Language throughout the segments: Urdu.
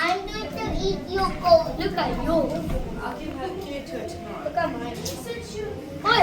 I'm going to eat your gold. Look at you. I'll give her care to it tomorrow. Look at mine. Oi!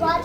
5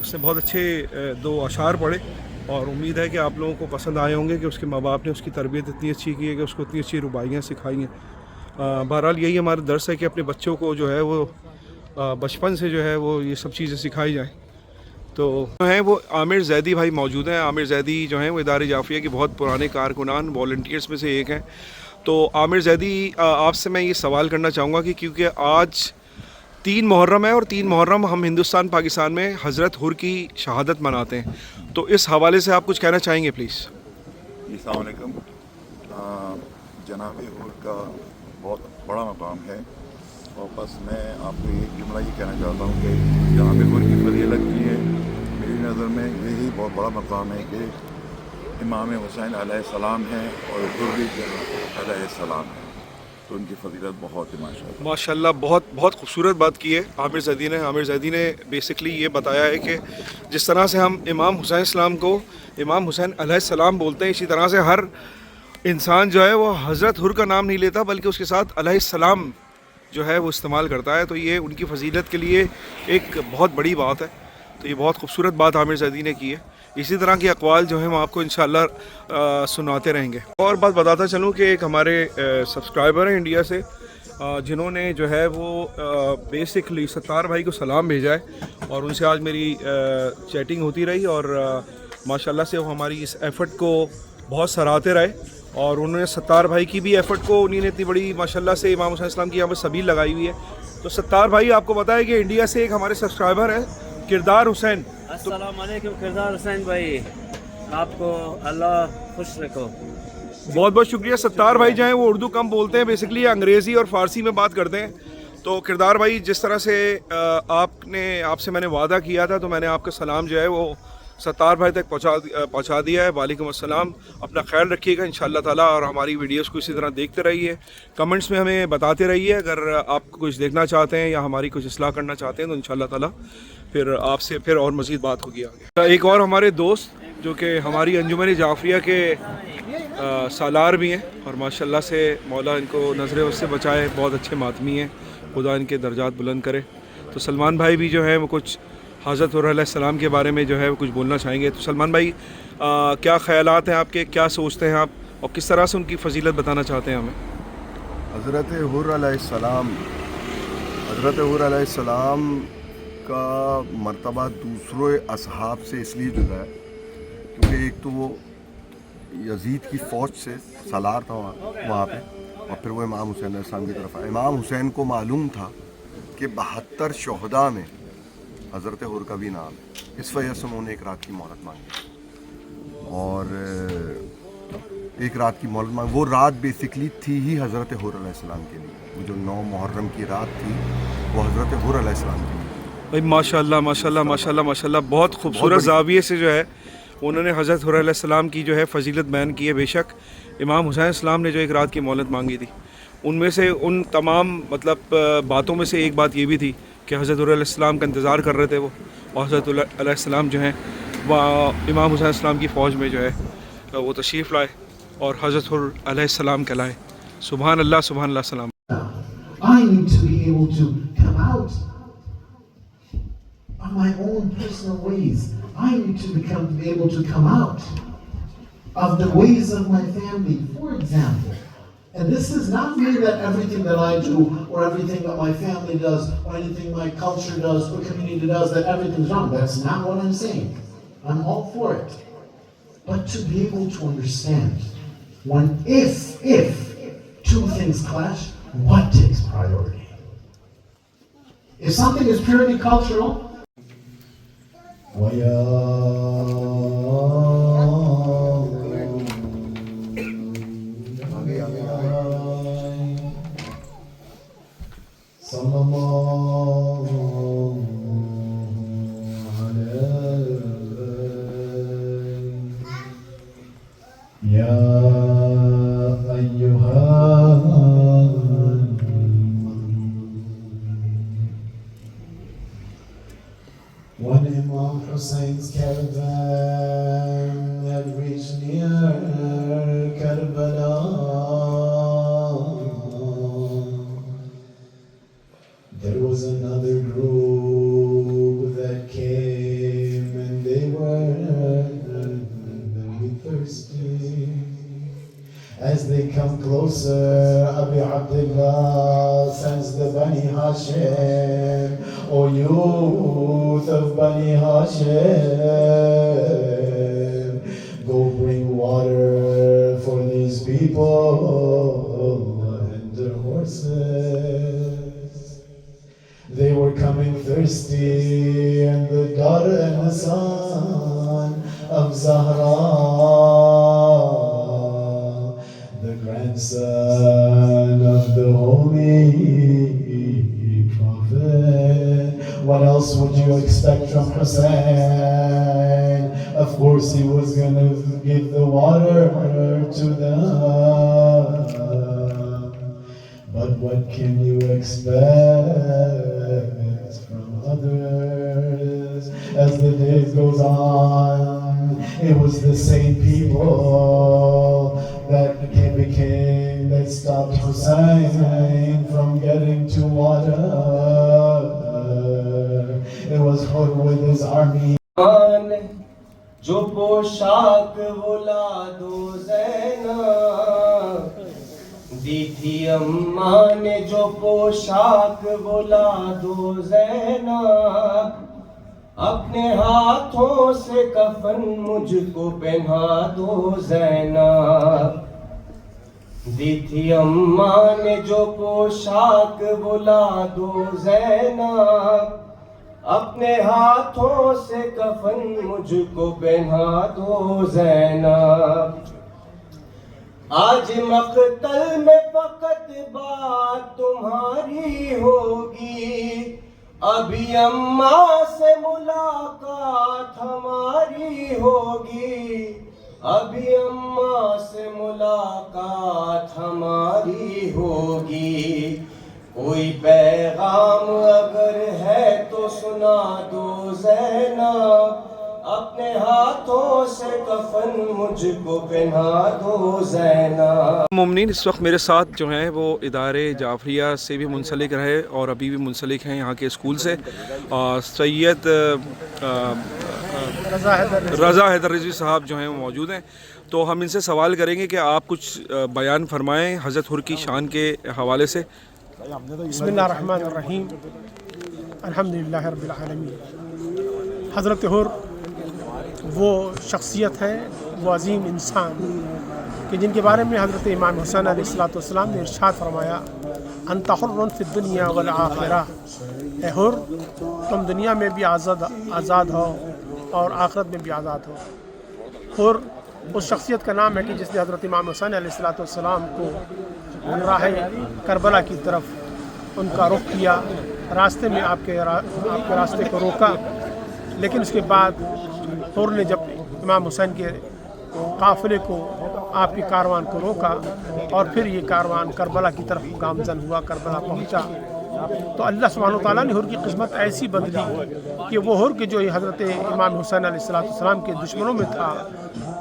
اس نے بہت اچھے 2 اشعار پڑھے اور امید ہے کہ آپ لوگوں کو پسند آئے ہوں گے کہ اس کے ماں باپ نے اس کی تربیت اتنی اچھی کی ہے کہ اس کو اتنی اچھی رباعیاں سکھائی ہیں. بہرحال یہی ہمارا درس ہے کہ اپنے بچوں کو جو ہے وہ بچپن سے جو ہے وہ یہ سب چیزیں سکھائی جائیں. تو جو ہیں وہ عامر زیدی بھائی موجود ہیں. عامر زیدی جو ہیں وہ ادارہ جعفریہ کے بہت پرانے کارکنان والنٹیئرس میں سے ایک ہیں. تو عامر زیدی آپ سے میں یہ سوال کرنا چاہوں گا کہ کیونکہ آج 3 محرم ہے اور 3 محرم ہم ہندوستان پاکستان میں حضرت حر کی شہادت مناتے ہیں, تو اس حوالے سے آپ کچھ کہنا چاہیں گے پلیز؟ السلام علیکم. جناب حر کا بہت بڑا مقام ہے اور بس میں آپ کو ایک جملہ یہ کہنا چاہتا ہوں کہ جناب حر کی فضیلت کی ہے. میری نظر میں یہی بہت بڑا مقام ہے کہ امام حسین علیہ السلام ہیں اور حر بھی علیہ السلام ہیں, تو ان کی فضیلت بہت ہے ماشاءاللہ. ماشاءاللہ بہت بہت خوبصورت بات کی ہے عامر زیدی نے. عامر زیدی نے بیسکلی یہ بتایا ہے کہ جس طرح سے ہم امام حسین السلام کو امام حسین علیہ السلام بولتے ہیں, اسی طرح سے ہر انسان جو ہے وہ حضرت حر کا نام نہیں لیتا بلکہ اس کے ساتھ علیہ السلام جو ہے وہ استعمال کرتا ہے. تو یہ ان کی فضیلت کے لیے ایک بہت بڑی بات ہے. تو یہ بہت خوبصورت بات عامر زیدی نے کی ہے. اسی طرح کے اقوال جو ہیں وہ آپ کو انشاءاللہ سناتے رہیں گے. اور بات بتاتا چلوں کہ ایک ہمارے سبسکرائبر ہیں انڈیا سے جنہوں نے جو ہے وہ بیسکلی ستار بھائی کو سلام بھیجا ہے اور ان سے آج میری چیٹنگ ہوتی رہی اور ماشاءاللہ سے وہ ہماری اس ایفرٹ کو بہت سراہتے رہے اور انہوں نے ستار بھائی کی بھی ایفرٹ کو انہیں نے اتنی بڑی ماشاءاللہ سے امام حسین السلام کی یہاں پہ سبیل لگائی ہوئی ہے. تو ستار بھائی آپ کو پتہ ہے کہ انڈیا سے ایک ہمارے سبسکرائبر ہیں کردار حسین. السلام علیکم کردار حسین بھائی, آپ کو اللہ خوش رکھو. بہت بہت شکریہ. ستار بھائی جو ہیں وہ اردو کم بولتے ہیں, بیسکلی انگریزی اور فارسی میں بات کرتے ہیں. تو کردار بھائی جس طرح سے آپ سے میں نے وعدہ کیا تھا تو میں نے آپ کا سلام جو ہے وہ ستار بھائی تک پہنچا دیا ہے. وعلیکم السلام. اپنا خیال رکھیے گا انشاءاللہ تعالیٰ اور ہماری ویڈیوز کو اسی طرح دیکھتے رہیے. کمنٹس میں ہمیں بتاتے رہیے اگر آپ کچھ دیکھنا چاہتے ہیں یا ہماری کچھ اصلاح کرنا چاہتے ہیں تو انشاءاللہ تعالیٰ پھر آپ سے پھر اور مزید بات ہوگی آگے. ایک اور ہمارے دوست جو کہ ہماری انجمن جعفریہ کے سالار بھی ہیں اور ماشاءاللہ سے مولا ان کو نظر اس سے بچائے, بہت اچھے ماتمی ہیں, خدا ان کے درجات بلند کرے. تو سلمان بھائی بھی جو ہیں وہ کچھ حضرت حر علیہ السلام کے بارے میں جو ہے وہ کچھ بولنا چاہیں گے. تو سلمان بھائی کیا خیالات ہیں آپ کے, کیا سوچتے ہیں آپ اور کس طرح سے ان کی فضیلت بتانا چاہتے ہیں ہمیں؟ حضرت حر علیہ السلام کا مرتبہ دوسروں اصحاب سے اس لیے جدا ہے کیونکہ ایک تو وہ یزید کی فوج سے سالار تھا وہاں پہ اور پھر وہ امام حسین علیہ السلام کی طرف آیا. امام حسین کو معلوم تھا کہ 72 شہداء میں حضرت حر کا بھی نام ہے, اس وجہ سے انہوں نے ایک رات کی مہلت مانگی اور ایک رات کی مہلت مانگی. وہ رات بیسکلی تھی ہی حضرت حر علیہ السلام کے لیے. وہ جو 9 محرم کی رات تھی وہ حضرت حر علیہ السلام کے لیے. بھائی ماشاءاللہ ماشاءاللہ ماشاءاللہ ماشاءاللہ بہت خوبصورت زاویے سے جو ہے انہوں نے حضرت حر علیہ السلام کی جو ہے فضیلت بیان کی ہے. بے شک امام حسین السلام نے جو ایک رات کی مہلت مانگی تھی ان میں سے ان تمام مطلب باتوں میں سے ایک بات یہ بھی تھی کہ حضرت حر علیہ السلام کا انتظار کر رہے تھے وہ, اور حضرت علیہ السلام جو ہیں وہ امام حسین السلام کی فوج میں جو ہے وہ تشریف لائے اور حضرت حر علیہ السلام کہلائے. سبحان اللہ سبحان اللہ سلام. I need to be able to come out of my own personal ways. I need to be able to come out of the ways of my family, for example. And this does not mean that everything that I do or everything that my family does or anything my culture does or community does, that everything's wrong. That's not what I'm saying. I'm all for it. But to be able to understand when if two things clash, what takes priority? If something is purely cultural, when Imam Hussein's caravan had reached near Karbala, there was another group that came they were very thirsty. As they come closer, Abi Abdullah sends the Bani Hashim, O youth of Bani Hashim, go bring water for these people and their horses. They were coming thirsty, and the daughter and the son of Zahra, the grandson of the holy prophet. What else would you expect from Hussein? Of course he was going to give the water to them. But what can you expect from others? As the days goes on, it was the same people that stopped Hussein from getting to water. It was Hud with his army. جو پوشاک بلا دو زینب دی تھی اماں نے جو پوشاک بلا دو زینب اپنے ہاتھوں سے کفن مجھ کو پہنا دو زینب دی تھی اماں نے جو پوشاک بلا دو زینب اپنے ہاتھوں سے کفن مجھ کو پہنا دو زینب آج مقتل میں فقط بات تمہاری ہوگی ابھی اماں سے ملاقات ہماری ہوگی ابھی اماں سے ملاقات ہماری ہوگی کوئی پیغام اگر ہے تو سنا دو زینب اپنے ہاتھوں سے کفن مجھ کو پہنا دو زینب. مومنین اس وقت میرے ساتھ جو ہیں وہ ادارے جعفریہ سے بھی منسلک رہے اور ابھی بھی منسلک ہیں یہاں کے اسکول سے. سید رضا حیدر رضوی صاحب جو ہیں وہ موجود ہیں, تو ہم ان سے سوال کریں گے کہ آپ کچھ بیان فرمائیں حضرت حر کی شان کے حوالے سے. بسم اللہ الرحمن الرحیم الحمدللہ رب العالمین. حضرت حر وہ شخصیت ہے, وہ عظیم انسان کہ جن کے بارے میں حضرت امام حسین علیہ السلام نے ارشاد فرمایا انت حر فی الدنیا والآخرہ, اے حر تم دنیا میں بھی آزاد ہو اور آخرت میں بھی آزاد ہو. حر اس شخصیت کا نام ہے کہ جس نے حضرت امام حسین علیہ السلام کو راہ کربلا کی طرف ان کا رخ کیا, راستے میں آپ کے راستے کو روکا, لیکن اس کے بعد حر نے جب امام حسین کے قافلے کو آپ کے کاروان کو روکا اور پھر یہ کاروان کربلا کی طرف گامزن ہوا, کربلا پہنچا, تو اللہ سبحانہ وتعالیٰ نے حر کی قسمت ایسی بدلی کہ وہ حر کے جو حضرت امام حسین علیہ السلام کے دشمنوں میں تھا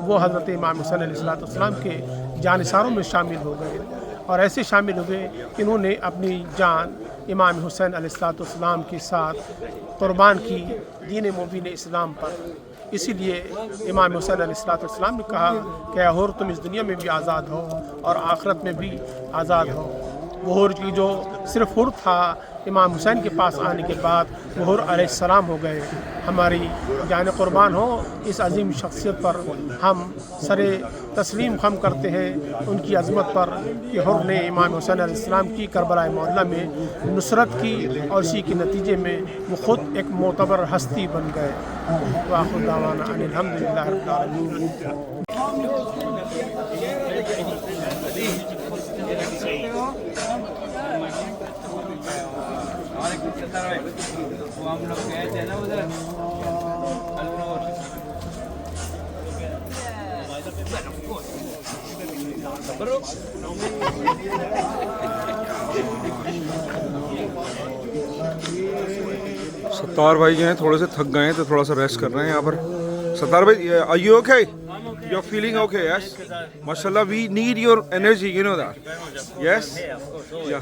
وہ حضرت امام حسین علیہ السلام کے جانثاروں میں شامل ہو گئے, اور ایسے شامل ہوئے کہ انہوں نے اپنی جان امام حسین علیہ السلام کے ساتھ قربان کی دین مبین اسلام پر. اسی لیے امام حسین علیہ السلام نے کہا کہ اے حر تم اس دنیا میں بھی آزاد ہو اور آخرت میں بھی آزاد ہو. وہ حر کی جو صرف حر تھا امام حسین کے پاس آنے کے بعد وہ حر علیہ السلام ہو گئے. ہماری جان قربان ہو اس عظیم شخصیت پر, ہم سر تسلیم خم کرتے ہیں ان کی عظمت پر کہ حر نے امام حسین علیہ السلام کی کربلا معلیٰ میں نصرت کی اور اسی کے نتیجے میں وہ خود ایک معتبر ہستی بن گئے. وآخر دعوانا ان الحمدللہ رب العالمین. وہ ہم لوگ گئے تھے نا ادھر ستار بھائی جو ہیں تھوڑے سے تھک گئے ہیں تو تھوڑا سا ریسٹ کر رہے ہیں یہاں پر. ستار بھائی are you okay? You're feeling okay, yes? MashaAllah, we need your energy, you know that. Yes? Yeah.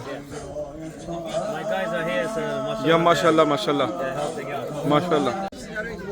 My guys are here, so Yeah, MashaAllah, MashaAllah. they're helping out. MashaAllah.